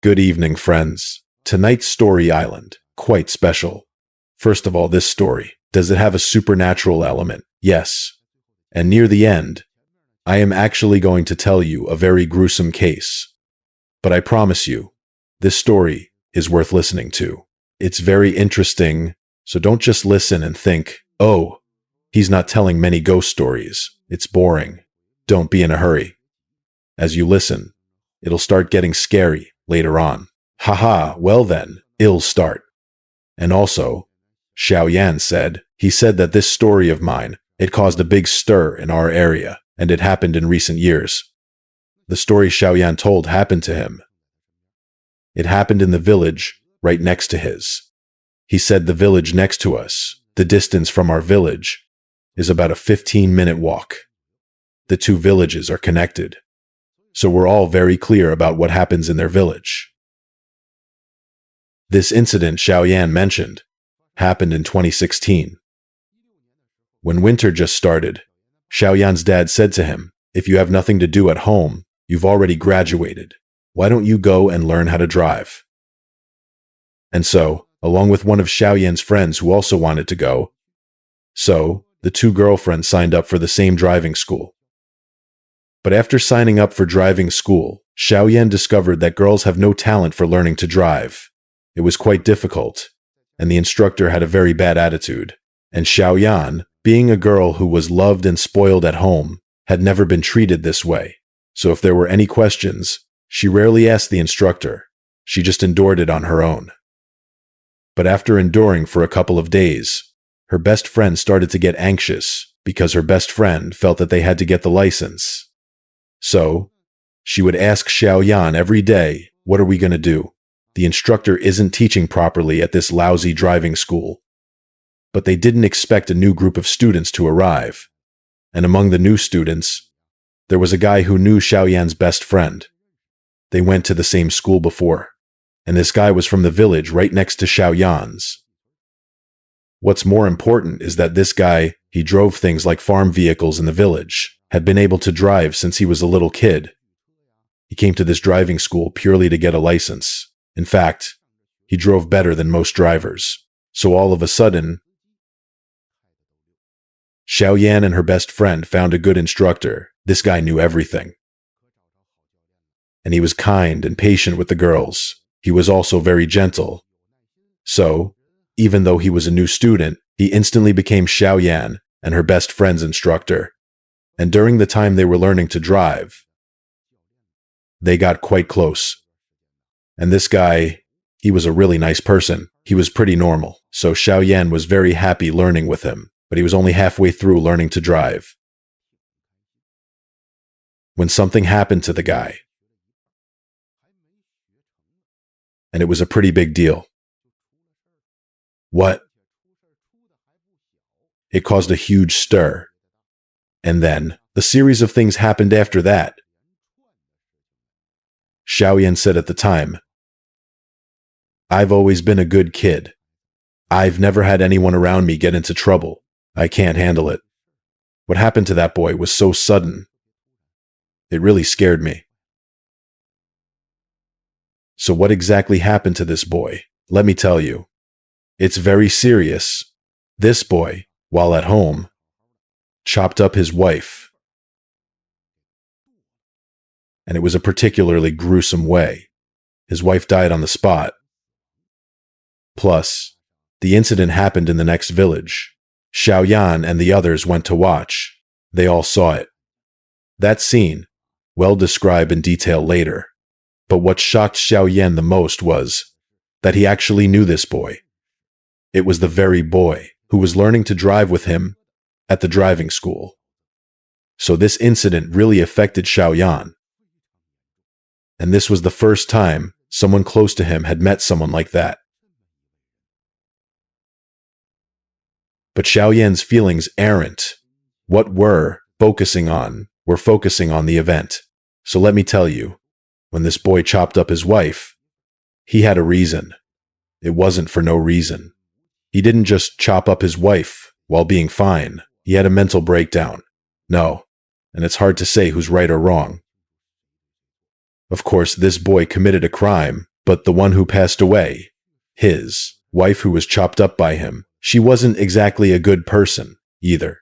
Good evening, friends. Tonight's story island, quite special. First of all, this story, does it have a supernatural element? Yes. And near the end, I am actually going to tell you a very gruesome case. But I promise you, this story is worth listening to. It's very interesting, so don't just listen and think, oh, he's not telling many ghost stories. It's boring. Don't be in a hurry. As you listen, it'll start getting scary later on. Haha, well then, it'll start. And also, Xiaoyan said, he said that this story of mine, it caused a big stir in our area, and it happened in recent years. The story Xiaoyan told happened to him. It happened in the village right next to his. He said the village next to us, the distance from our village, is about a 15-minute walk. The two villages are connected, so we're all very clear about what happens in their village. This incident Xiaoyan mentioned happened in 2016. When winter just started, Xiaoyan's dad said to him, if you have nothing to do at home, you've already graduated. Why don't you go and learn how to drive? And so, along with one of Xiaoyan's friends who also wanted to go, so the two girlfriends signed up for the same driving school. But after signing up for driving school, Xiaoyan discovered that girls have no talent for learning to drive. It was quite difficult, and the instructor had a very bad attitude. And Xiaoyan, being a girl who was loved and spoiled at home, had never been treated this way. So if there were any questions, she rarely asked the instructor. She just endured it on her own. But after enduring for a couple of days, her best friend started to get anxious because her best friend felt that they had to get the license. So, she would ask Xiaoyan every day, what are we going to do? The instructor isn't teaching properly at this lousy driving school. But they didn't expect a new group of students to arrive. And among the new students, there was a guy who knew Xiaoyan's best friend. They went to the same school before. And this guy was from the village right next to Xiaoyan's. What's more important is that this guy, he drove things like farm vehicles in the village, had been able to drive since he was a little kid. He came to this driving school purely to get a license. In fact, he drove better than most drivers. So all of a sudden, Xiaoyan and her best friend found a good instructor. This guy knew everything. And he was kind and patient with the girls. He was also very gentle. So, even though he was a new student, he instantly became Xiaoyan and her best friend's instructor. And during the time they were learning to drive, they got quite close. And this guy, he was a really nice person. He was pretty normal. So Xiaoyan was very happy learning with him, but he was only halfway through learning to drive when something happened to the guy. And it was a pretty big deal. What? It caused a huge stir. And then, a series of things happened after that. Xiaoyan said at the time, I've always been a good kid. I've never had anyone around me get into trouble. I can't handle it. What happened to that boy was so sudden. It really scared me. So what exactly happened to this boy? Let me tell you. It's very serious. This boy, while at home, chopped up his wife. And it was a particularly gruesome way. His wife died on the spot. Plus, the incident happened in the next village. Xiaoyan and the others went to watch. They all saw it. That scene, well described in detail later. But what shocked Xiaoyan the most was that he actually knew this boy. It was the very boy who was learning to drive with him at the driving school. So this incident really affected Xiaoyan. And this was the first time someone close to him had met someone like that. But Xiaoyan's feelings aren't what we're focusing on. We're focusing on the event. So let me tell you, when this boy chopped up his wife, he had a reason. It wasn't for no reason. He didn't just chop up his wife while being fine. He had a mental breakdown. No, and it's hard to say who's right or wrong. Of course, this boy committed a crime But the one who passed away, his wife who was chopped up by him, she wasn't exactly a good person either.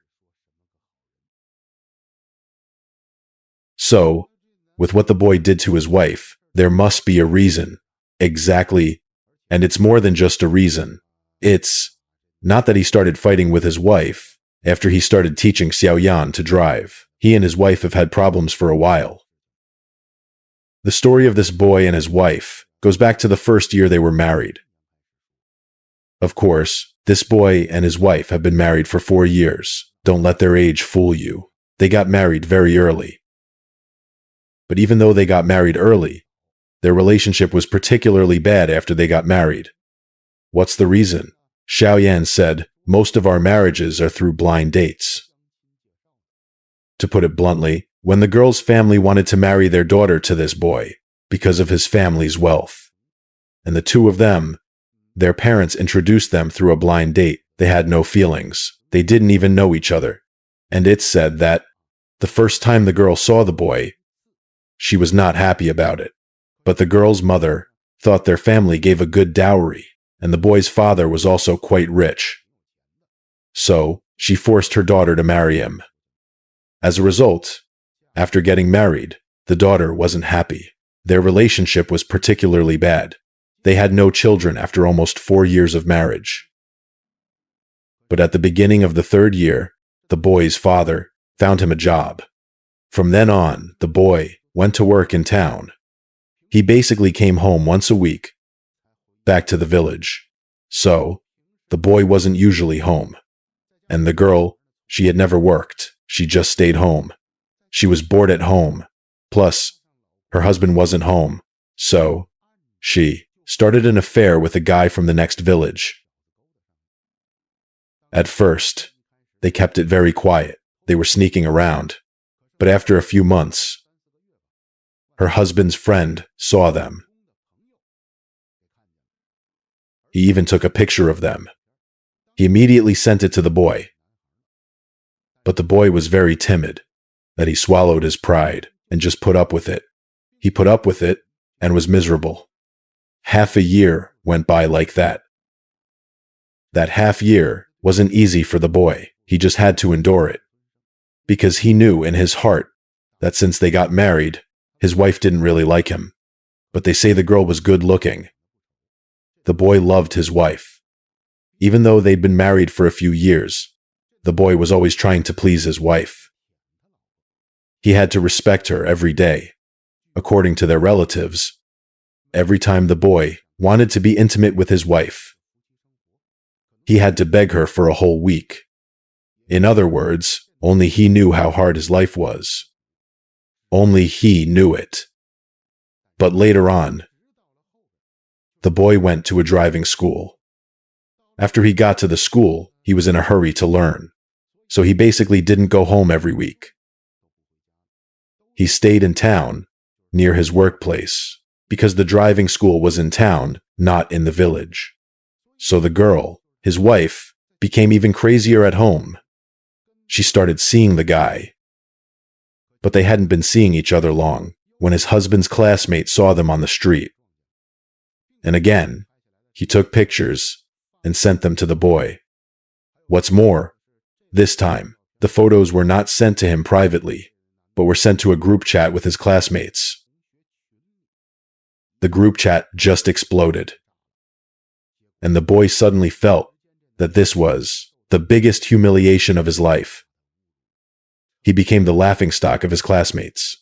So, with what the boy did to his wife, there must be a reason. Exactly. And it's more than just a reason. It's not that he started fighting with his wife after he started teaching Xiaoyan to drive. He and his wife have had problems for a while. The story of this boy and his wife goes back to the first year they were married. Of course, this boy and his wife have been married for 4 years. Don't let their age fool you. They got married very early. But even though they got married early, their relationship was particularly bad after they got married. What's the reason? Xiaoyan said, most of our marriages are through blind dates. To put it bluntly, when the girl's family wanted to marry their daughter to this boy because of his family's wealth, and the two of them, their parents introduced them through a blind date, they had no feelings. They didn't even know each other. And it's said that the first time the girl saw the boy, she was not happy about it. But the girl's mother thought their family gave a good dowry, and the boy's father was also quite rich. So, she forced her daughter to marry him. As a result, after getting married, the daughter wasn't happy. Their relationship was particularly bad. They had no children after almost 4 years of marriage. But at the beginning of the 3rd year, the boy's father found him a job. From then on, the boy went to work in town. He basically came home once a week, back to the village. So, the boy wasn't usually home. And the girl, she had never worked. She just stayed home. She was bored at home. Plus, her husband wasn't home. So, she started an affair with a guy from the next village. At first, they kept it very quiet. They were sneaking around. But after a few months, her husband's friend saw them. He even took a picture of them. He immediately sent it to the boy. But the boy was very timid, that he swallowed his pride and just put up with it. He put up with it and was miserable. Half a year went by like that. That half year wasn't easy for the boy. He just had to endure it. Because he knew in his heart that since they got married, his wife didn't really like him. But they say the girl was good looking. The boy loved his wife. Even though they'd been married for a few years, the boy was always trying to please his wife. He had to respect her every day. According to their relatives, every time the boy wanted to be intimate with his wife, he had to beg her for a whole week. In other words, only he knew how hard his life was. Only he knew it. But later on, the boy went to a driving school. After he got to the school, he was in a hurry to learn. So he basically didn't go home every week. He stayed in town, near his workplace, because the driving school was in town, not in the village. So the girl, his wife, became even crazier at home. She started seeing the guy. But they hadn't been seeing each other long when his husband's classmate saw them on the street. And again, he took pictures and sent them to the boy. What's more, this time, the photos were not sent to him privately, but were sent to a group chat with his classmates. The group chat just exploded. And the boy suddenly felt that this was the biggest humiliation of his life. He became the laughingstock of his classmates.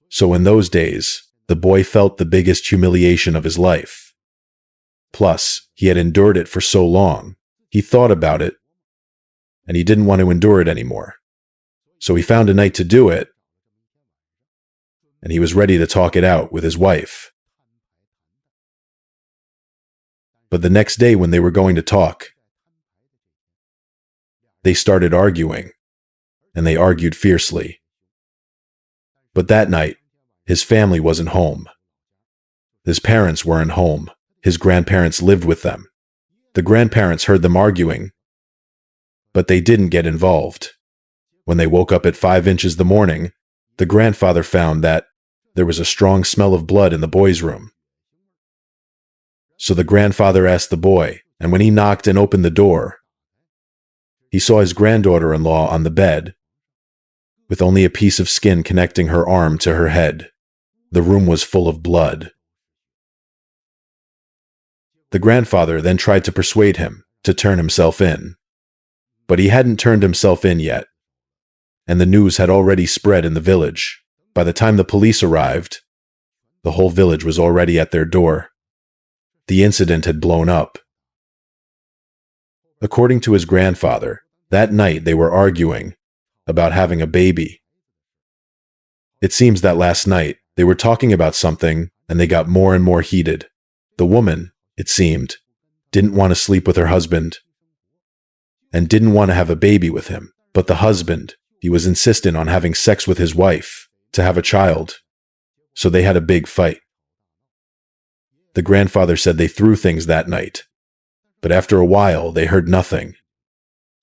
So in those days, the boy felt the biggest humiliation of his life. Plus, he had endured it for so long, he thought about it, and he didn't want to endure it anymore. So he found a night to do it, and he was ready to talk it out with his wife. But the next day when they were going to talk, they started arguing, and they argued fiercely. But that night, his family wasn't home. His parents weren't home. His grandparents lived with them. The grandparents heard them arguing, but they didn't get involved. When they woke up at 5 inches the morning, the grandfather found that there was a strong smell of blood in the boys' room. So the grandfather asked the boy, and when he knocked and opened the door, he saw his granddaughter-in-law on the bed, with only a piece of skin connecting her arm to her head. The room was full of blood. The grandfather then tried to persuade him to turn himself in, but he hadn't turned himself in yet, and the news had already spread in the village. By the time the police arrived, the whole village was already at their door. The incident had blown up. According to his grandfather, that night they were arguing about having a baby. It seems that last night they were talking about something and they got more and more heated. The woman, it seemed, didn't want to sleep with her husband and didn't want to have a baby with him. But the husband, he was insistent on having sex with his wife to have a child. So they had a big fight. The grandfather said they threw things that night, but after a while they heard nothing.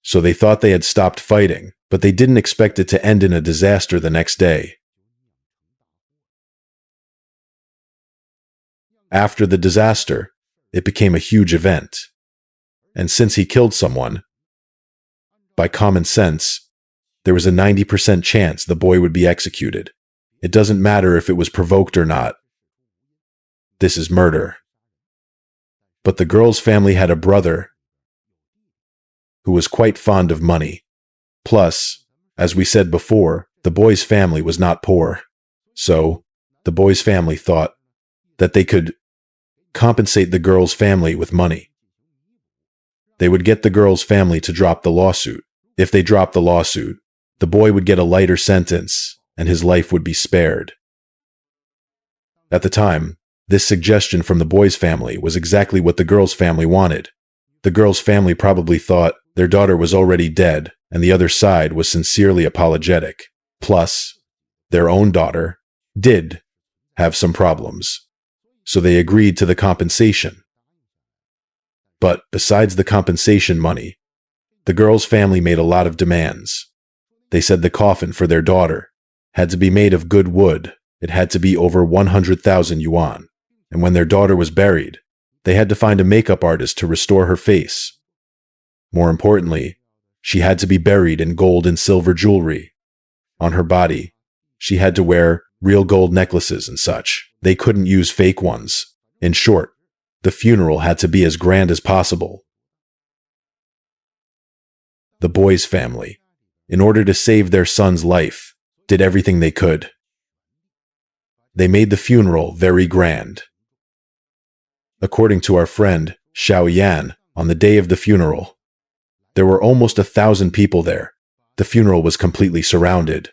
So they thought they had stopped fighting, but they didn't expect it to end in a disaster the next day. After the disaster, it became a huge event. And since he killed someone, by common sense, there was a 90% chance the boy would be executed. It doesn't matter if it was provoked or not. This is murder. But the girl's family had a brother who was quite fond of money. Plus, as we said before, the boy's family was not poor. So, the boy's family thought that they could compensate the girl's family with money. They would get the girl's family to drop the lawsuit. If they dropped the lawsuit, the boy would get a lighter sentence and his life would be spared. At the time, this suggestion from the boy's family was exactly what the girl's family wanted. The girl's family probably thought their daughter was already dead and the other side was sincerely apologetic. Plus, their own daughter did have some problems. So they agreed to the compensation. But besides the compensation money, the girl's family made a lot of demands. They said the coffin for their daughter had to be made of good wood. It had to be over 100,000 yuan. And when their daughter was buried, they had to find a makeup artist to restore her face. More importantly, she had to be buried in gold and silver jewelry. On her body, she had to wear real gold necklaces and such. They couldn't use fake ones. In short, the funeral had to be as grand as possible. The boy's family, in order to save their son's life, did everything they could. They made the funeral very grand. According to our friend, Xiao Yan, on the day of the funeral, there were almost 1,000 people there. The funeral was completely surrounded.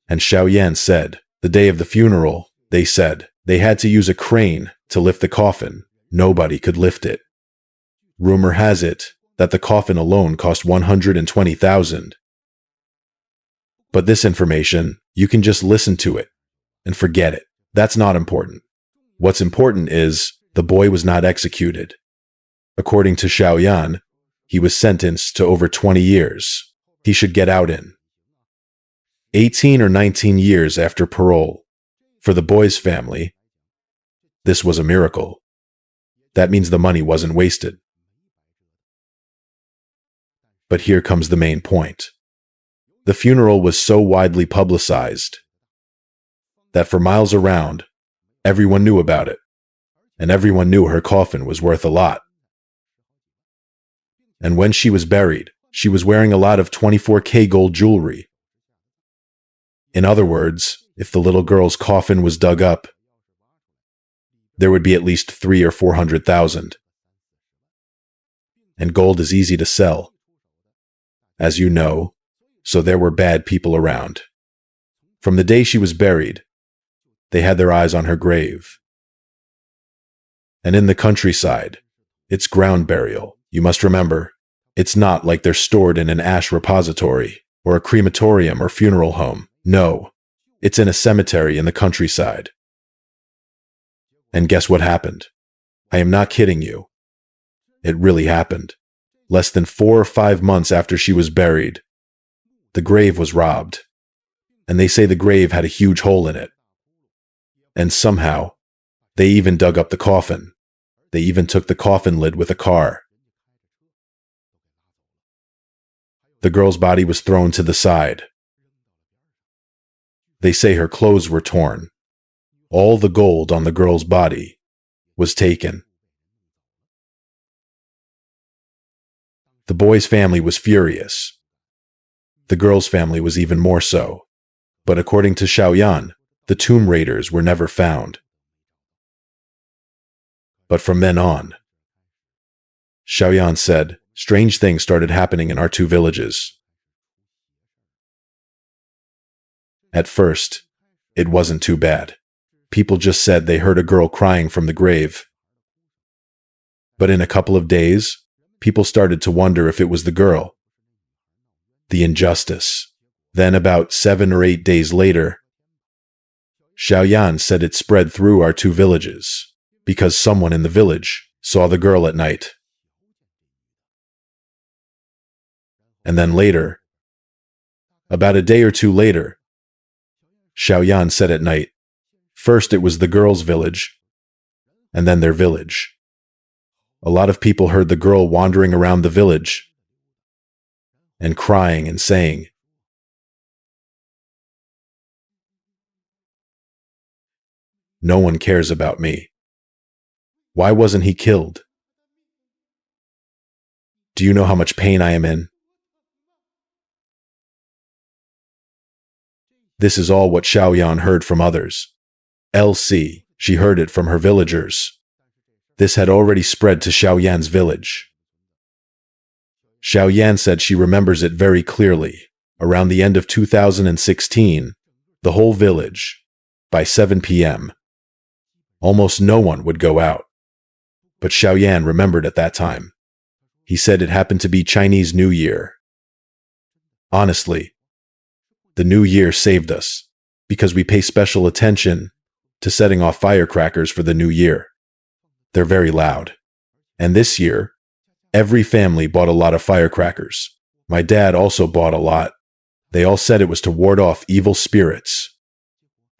And Xiao Yan said, the day of the funeral, they said, they had to use a crane to lift the coffin. Nobody could lift it. Rumor has it that the coffin alone cost 120,000. But this information, you can just listen to it and forget it. That's not important. What's important is the boy was not executed. According to Xiao Yan, he was sentenced to over 20 years. He should get out in 18 or 19 years after parole. For the boy's family, this was a miracle. That means the money wasn't wasted. But here comes the main point. The funeral was so widely publicized that for miles around, everyone knew about it, and everyone knew her coffin was worth a lot. And when she was buried, she was wearing a lot of 24K gold jewelry. In other words, if the little girl's coffin was dug up, there would be at least 300,000 or 400,000. And gold is easy to sell, as you know, so there were bad people around. From the day she was buried, they had their eyes on her grave. And in the countryside, it's ground burial. You must remember, it's not like they're stored in an ash repository or a crematorium or funeral home. No, it's in a cemetery in the countryside. And guess what happened? I am not kidding you. It really happened. Less than 4 or 5 months after she was buried, the grave was robbed. And they say the grave had a huge hole in it. And somehow, They even dug up the coffin. They even took the coffin lid with a car. The girl's body was thrown to the side. They say her clothes were torn. All the gold on the girl's body was taken. The boy's family was furious. The girl's family was even more so. But according to Xiaoyan, the tomb raiders were never found. But from then on, Xiaoyan said, strange things started happening in our two villages. At first, it wasn't too bad. People just said they heard a girl crying from the grave. But in a couple of days, people started to wonder if it was the girl. The injustice. Then about 7 or 8 days later, Xiaoyan said it spread through our two villages because someone in the village saw the girl at night. And then later, about a day or two later, Xiaoyan said at night, first it was the girl's village, and then their village. A lot of people heard the girl wandering around the village and crying and saying, "No one cares about me. Why wasn't he killed? Do you know how much pain I am in?" This is all what Xiaoyan heard from others. She heard it from her villagers. This had already spread to Xiaoyan's village. Xiaoyan said she remembers it very clearly. Around the end of 2016, the whole village, by 7 p.m., almost no one would go out. But Xiaoyan remembered at that time. He said it happened to be Chinese New Year. Honestly, the New Year saved us, because we pay special attention to setting off firecrackers for the New Year. They're very loud. And this year, every family bought a lot of firecrackers. My dad also bought a lot. They all said it was to ward off evil spirits.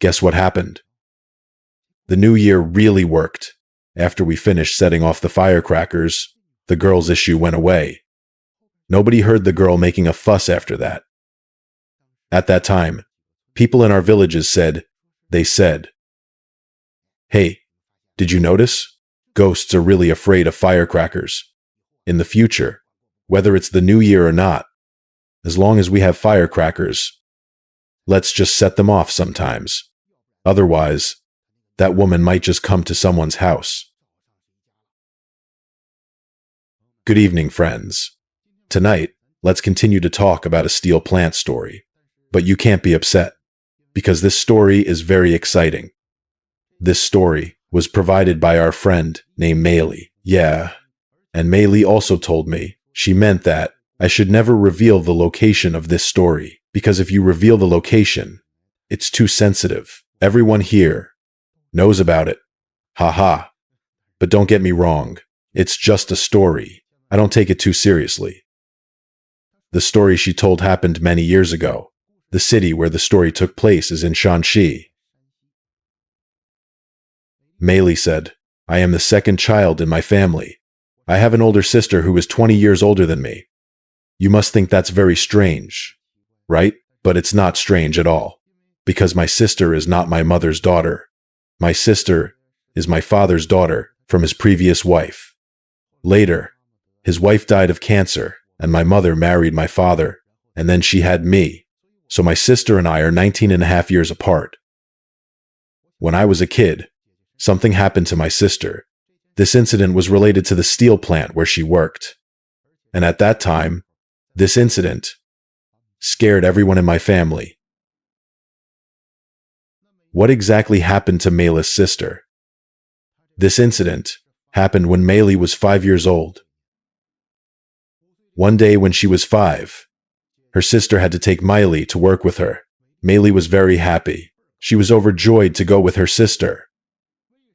Guess what happened? The New Year really worked. After we finished setting off the firecrackers, the girl's issue went away. Nobody heard the girl making a fuss after that. At that time, people in our villages said, "Hey, did you notice? Ghosts are really afraid of firecrackers. In the future, whether it's the New Year or not, as long as we have firecrackers, let's just set them off sometimes. Otherwise, that woman might just come to someone's house." Good evening, friends. Tonight, let's continue to talk about a steel plant story. But you can't be upset, because this story is very exciting. This story was provided by our friend named Meili. Yeah, and Meili also told me she meant that I should never reveal the location of this story, because if you reveal the location, it's too sensitive. Everyone here knows about it. Haha. But don't get me wrong, it's just a story. I don't take it too seriously. The story she told happened many years ago. The city where the story took place is in Shanxi. Meili said, "I am the second child in my family. I have an older sister who is 20 years older than me. You must think that's very strange, right? But it's not strange at all, because my sister is not my mother's daughter. My sister is my father's daughter from his previous wife. Later, his wife died of cancer, and my mother married my father, and then she had me. So my sister and I are 19 and a half years apart. When I was a kid, something happened to my sister. This incident was related to the steel plant where she worked. And at that time, this incident scared everyone in my family." What exactly happened to Meili's sister? This incident happened when Meili was 5 years old. One day when she was 5, her sister had to take Meili to work with her. Meili was very happy. She was overjoyed to go with her sister.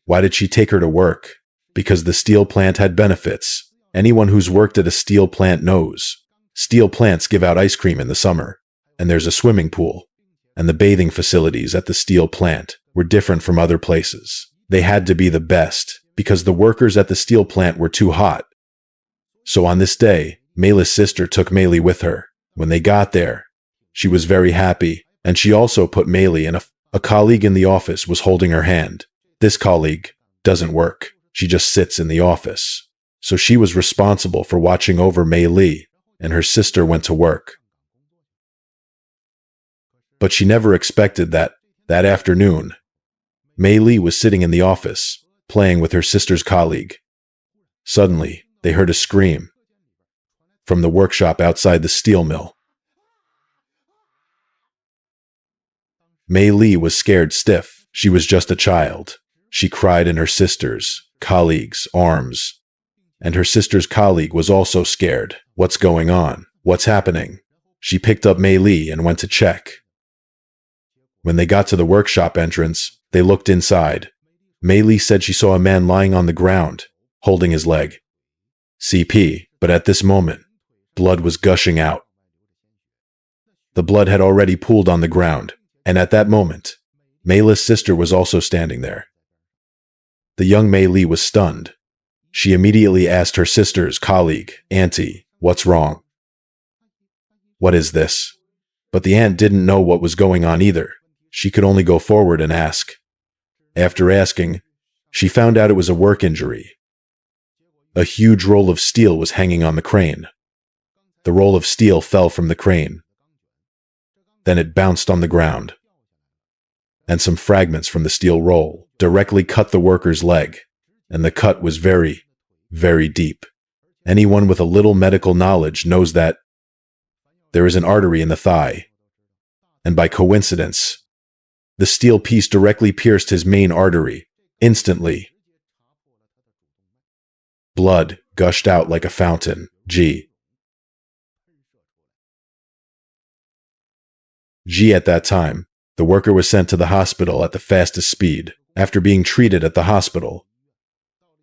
Why did she take her to work? Because the steel plant had benefits. Anyone who's worked at a steel plant knows. Steel plants give out ice cream in the summer, and there's a swimming pool. And the bathing facilities at the steel plant were different from other places. They had to be the best, because the workers at the steel plant were too hot. So on this day, Mei's sister took Mei with her. When they got there, she was very happy, and she also put Mei in a colleague in the office was holding her hand. This colleague doesn't work. She just sits in the office. So she was responsible for watching over Mei, and her sister went to work. But she never expected that afternoon, Mei was sitting in the office, playing with her sister's colleague. Suddenly, they heard a scream from the workshop outside the steel mill. Mei was scared stiff. She was just a child. She cried in her sister's colleague's arms. And her sister's colleague was also scared. What's going on? What's happening? She picked up Mei and went to check. When they got to the workshop entrance, they looked inside. Mei said she saw a man lying on the ground, holding his leg. CP, but at this moment, blood was gushing out. The blood had already pooled on the ground, and at that moment, Mei's sister was also standing there. The young Mei was stunned. She immediately asked her sister's colleague, "Auntie, what's wrong? What is this?" But the aunt didn't know what was going on either. She could only go forward and ask. After asking, she found out it was a work injury. A huge roll of steel was hanging on the crane. The roll of steel fell from the crane. Then it bounced on the ground. And some fragments from the steel roll directly cut the worker's leg, and the cut was very, very deep. Anyone with a little medical knowledge knows that there is an artery in the thigh. And by coincidence, the steel piece directly pierced his main artery. Instantly, blood gushed out like a fountain. At that time, the worker was sent to the hospital at the fastest speed. After being treated at the hospital,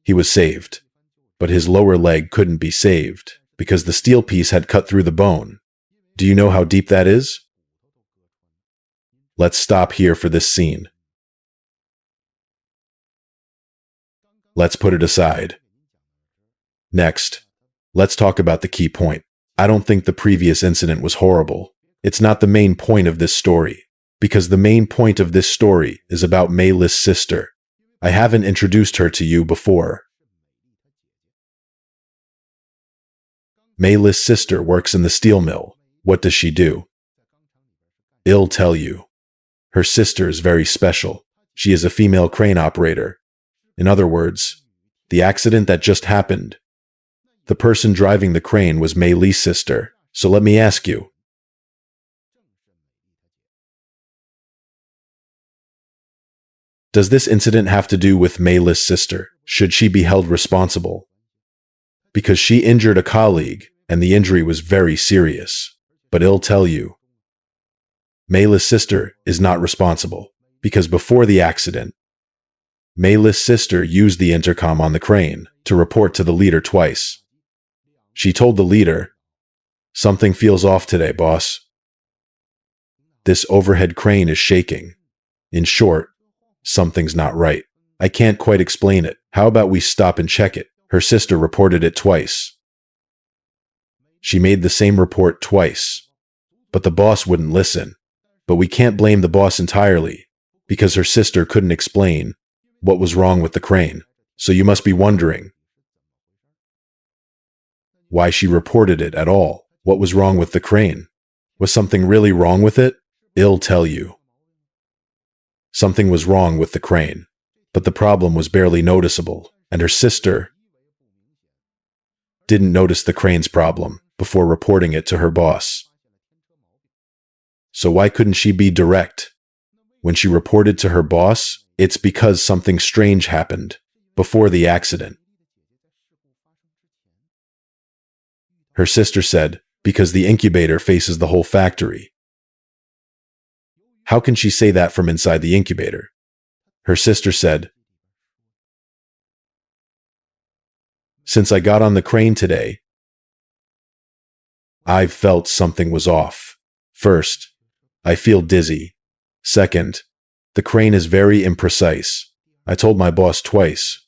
he was saved. But his lower leg couldn't be saved because the steel piece had cut through the bone. Do you know how deep that is? Let's stop here for this scene. Let's put it aside. Next, let's talk about the key point. I don't think the previous incident was horrible. It's not the main point of this story, because the main point of this story is about Mei's sister. I haven't introduced her to you before. Mei's sister works in the steel mill. What does she do? I'll tell you. Her sister is very special. She is a female crane operator. In other words, the accident that just happened, the person driving the crane was Mei's sister. So let me ask you. Does this incident have to do with Mei's sister? Should she be held responsible? Because she injured a colleague, and the injury was very serious. But I'll tell you, Mei's sister is not responsible, because before the accident, Mei's sister used the intercom on the crane to report to the leader twice. She told the leader, "Something feels off today, boss. This overhead crane is shaking. In short, something's not right. I can't quite explain it. How about we stop and check it?" Her sister reported it twice. She made the same report twice, but the boss wouldn't listen. But we can't blame the boss entirely, because her sister couldn't explain what was wrong with the crane. So you must be wondering why she reported it at all. What was wrong with the crane? Was something really wrong with it? I'll tell you. Something was wrong with the crane, but the problem was barely noticeable, and her sister didn't notice the crane's problem before reporting it to her boss. So why couldn't she be direct? When she reported to her boss, it's because something strange happened before the accident. Her sister said, because the incubator faces the whole factory. How can she say that from inside the incubator? Her sister said, since I got on the crane today, I felt something was off. First, I feel dizzy. Second, the crane is very imprecise. I told my boss twice.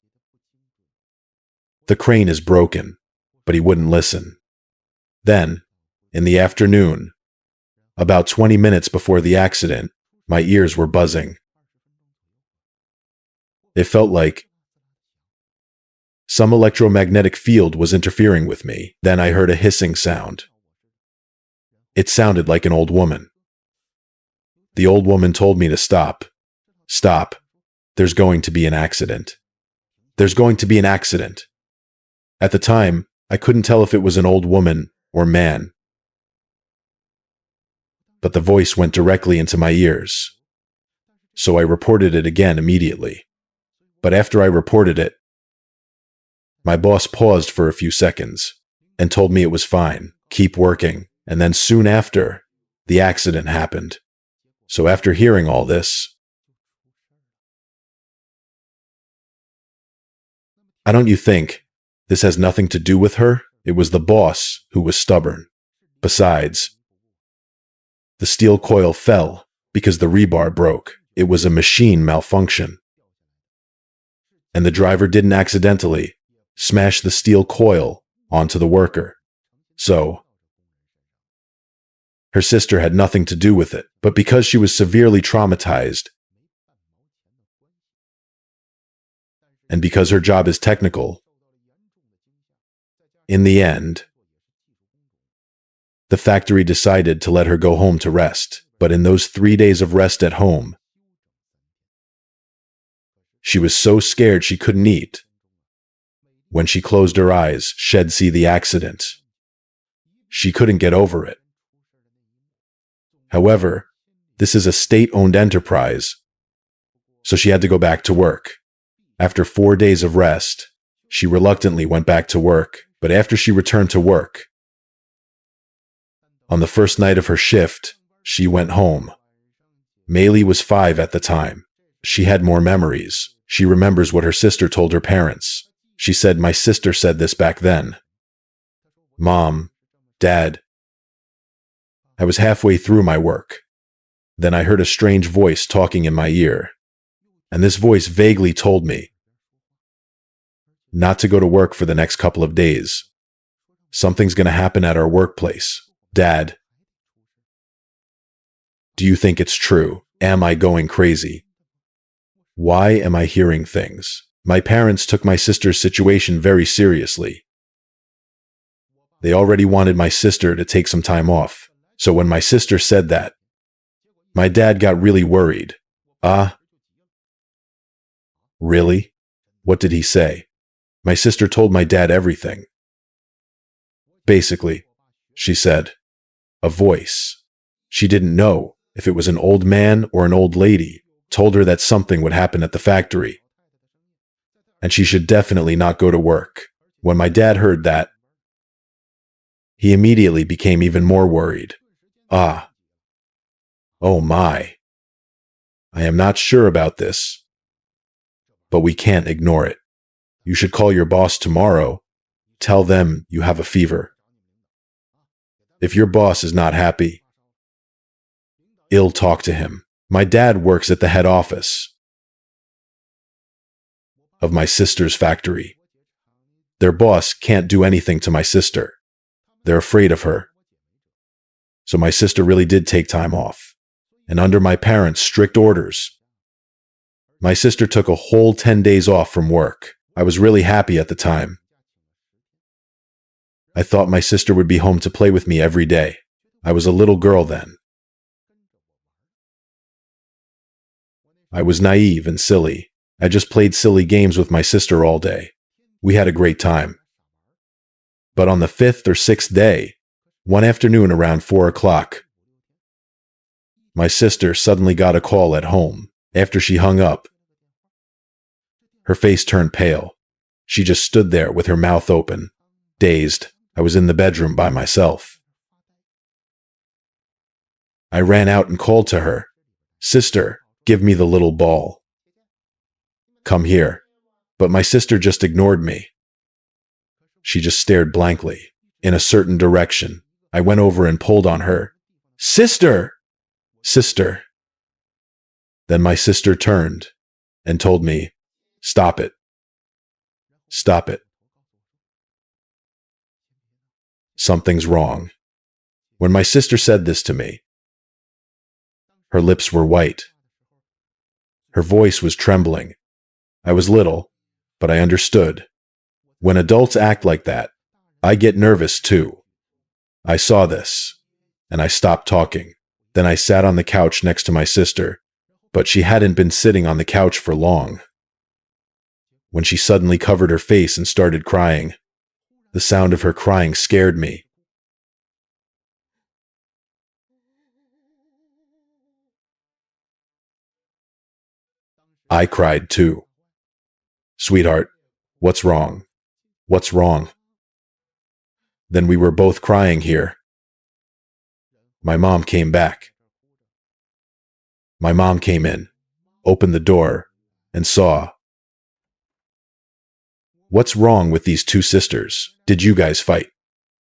The crane is broken, but he wouldn't listen. Then, in the afternoon, about 20 minutes before the accident, my ears were buzzing. It felt like some electromagnetic field was interfering with me. Then I heard a hissing sound. It sounded like an old woman. The old woman told me to stop. Stop. There's going to be an accident. There's going to be an accident. At the time, I couldn't tell if it was an old woman or man. But the voice went directly into my ears. So I reported it again immediately. But after I reported it, my boss paused for a few seconds and told me it was fine, keep working, and then soon after, the accident happened. So after hearing all this, don't you think this has nothing to do with her? It was the boss who was stubborn. Besides, the steel coil fell because the rebar broke. It was a machine malfunction. And the driver didn't accidentally smash the steel coil onto the worker. So, her sister had nothing to do with it, but because she was severely traumatized, and because her job is technical, in the end, the factory decided to let her go home to rest. But in those 3 days of rest at home, she was so scared she couldn't eat. When she closed her eyes, she'd see the accident. She couldn't get over it. However, this is a state-owned enterprise, so she had to go back to work. After 4 days of rest, she reluctantly went back to work, but after she returned to work, on the first night of her shift, she went home. Maylee was 5 at the time. She had more memories. She remembers what her sister told her parents. She said, "My sister said this back then. Mom, Dad." I was halfway through my work. Then I heard a strange voice talking in my ear. And this voice vaguely told me not to go to work for the next couple of days. Something's going to happen at our workplace. Dad, do you think it's true? Am I going crazy? Why am I hearing things? My parents took my sister's situation very seriously. They already wanted my sister to take some time off. So when my sister said that, my dad got really worried. Really? What did he say? My sister told my dad everything. Basically, she said, a voice. She didn't know if it was an old man or an old lady, told her that something would happen at the factory, and she should definitely not go to work. When my dad heard that, he immediately became even more worried. Oh my. I am not sure about this, but we can't ignore it. You should call your boss tomorrow. Tell them you have a fever. If your boss is not happy, talk to him. My dad works at the head office of my sister's factory. Their boss can't do anything to my sister. They're afraid of her. So my sister really did take time off. And under my parents' strict orders, my sister took a whole 10 days off from work. I was really happy at the time. I thought my sister would be home to play with me every day. I was a little girl then. I was naive and silly. I just played silly games with my sister all day. We had a great time. But on the 5th or 6th day, one afternoon around 4 o'clock, my sister suddenly got a call at home. After she hung up, her face turned pale. She just stood there with her mouth open, dazed. I was in the bedroom by myself. I ran out and called to her, "Sister, give me the little ball. Come here." But my sister just ignored me. She just stared blankly, in a certain direction. I went over and pulled on her. "Sister! Sister!" Then my sister turned and told me Stop it. Stop it. Something's wrong. When my sister said this to me, her lips were white. Her voice was trembling. I was little, but I understood. When adults act like that, I get nervous too. I saw this, and I stopped talking. Then I sat on the couch next to my sister, but she hadn't been sitting on the couch for long. When she suddenly covered her face and started crying, the sound of her crying scared me. I cried too. Sweetheart, what's wrong? What's wrong? Then we were both crying here. My mom came back. My mom came in, opened the door, and saw. What's wrong with these two sisters? Did you guys fight?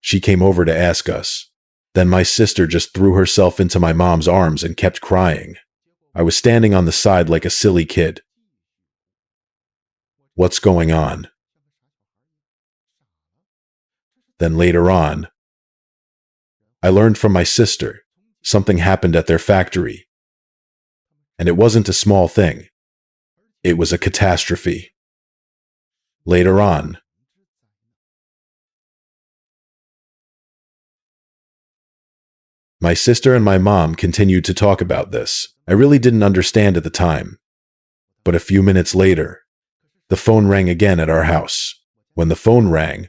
She came over to ask us. Then my sister just threw herself into my mom's arms and kept crying. I was standing on the side like a silly kid. What's going on? Then later on, I learned from my sister something happened at their factory. And it wasn't a small thing. It was a catastrophe. Later on, my sister and my mom continued to talk about this. I really didn't understand at the time. But a few minutes later, the phone rang again at our house. When the phone rang,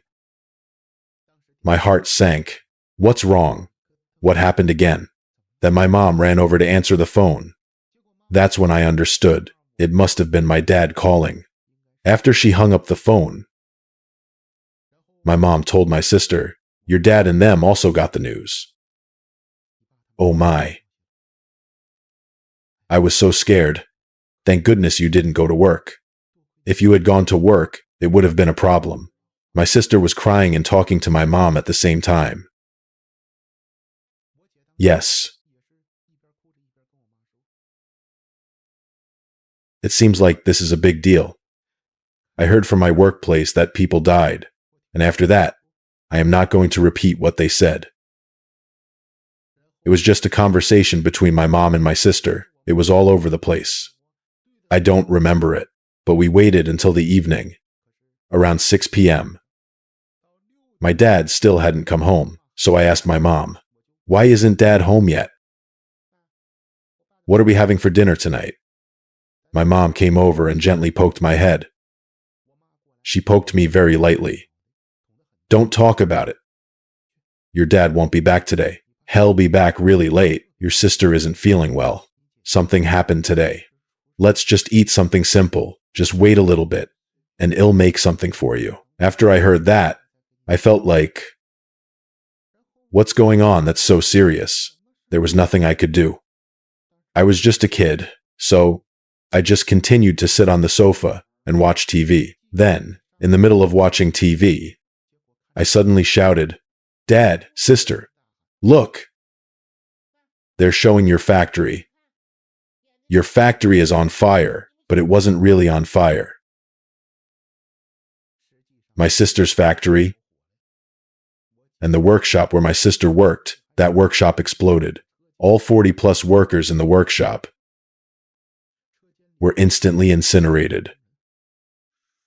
my heart sank. What's wrong? What happened again? Then my mom ran over to answer the phone. That's when I understood. It must have been my dad calling. After she hung up the phone, my mom told my sister, "Your dad and them also got the news." Oh my. I was so scared. Thank goodness you didn't go to work. If you had gone to work, it would have been a problem. My sister was crying and talking to my mom at the same time. Yes. It seems like this is a big deal. I heard from my workplace that people died, and after that, I am not going to repeat what they said. It was just a conversation between my mom and my sister. It was all over the place. I don't remember it, but we waited until the evening, around 6 p.m. My dad still hadn't come home, so I asked my mom, "Why isn't Dad home yet? What are we having for dinner tonight?" My mom came over and gently poked my head. She poked me very lightly. "Don't talk about it. Your dad won't be back today. He'll be back really late. Your sister isn't feeling well. Something happened today. Let's just eat something simple. Just wait a little bit, and I'll make something for you." After I heard that, I felt like, what's going on that's so serious? There was nothing I could do. I was just a kid, so I just continued to sit on the sofa and watch TV. Then, in the middle of watching TV, I suddenly shouted, "Dad, sister, look! They're showing your factory. Your factory is on fire," but it wasn't really on fire. My sister's factory and the workshop where my sister worked, that workshop exploded. All 40-plus workers in the workshop were instantly incinerated.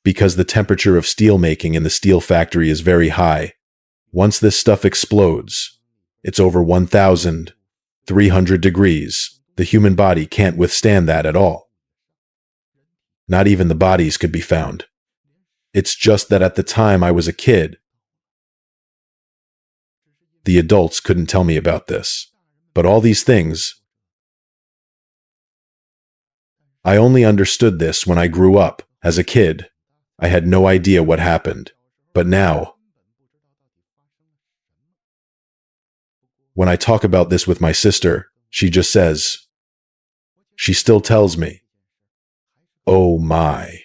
Because the temperature of steel making in the steel factory is very high, once this stuff explodes, it's over 1,300 degrees. The human body can't withstand that at all. Not even the bodies could be found. It's just that at the time I was a kid, the adults couldn't tell me about this. But all these things, I only understood this when I grew up. As a kid, I had no idea what happened. But now, when I talk about this with my sister, she just says, she still tells me, "Oh my."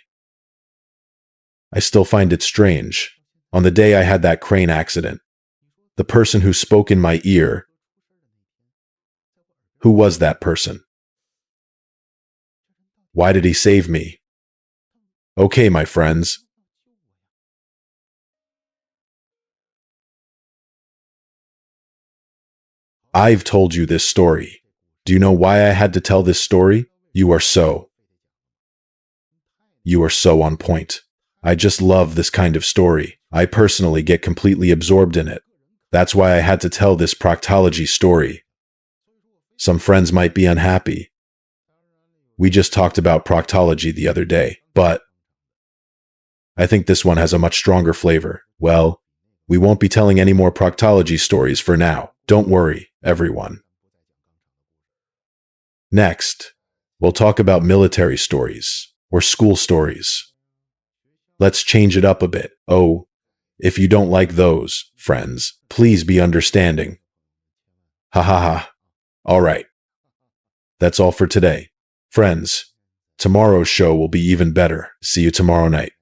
I still find it strange. On the day I had that crane accident, the person who spoke in my ear, who was that person? Why did he save me? Okay, my friends. I've told you this story. Do you know why I had to tell this story? You are so on point. I just love this kind of story. I personally get completely absorbed in it. That's why I had to tell this proctology story. Some friends might be unhappy. We just talked about proctology the other day, but I think this one has a much stronger flavor. Well, we won't be telling any more proctology stories for now. Don't worry, everyone. Next, we'll talk about military stories or school stories. Let's change it up a bit. Oh, if you don't like those, friends, please be understanding. Ha ha ha. All right. That's all for today. Friends, tomorrow's show will be even better. See you tomorrow night.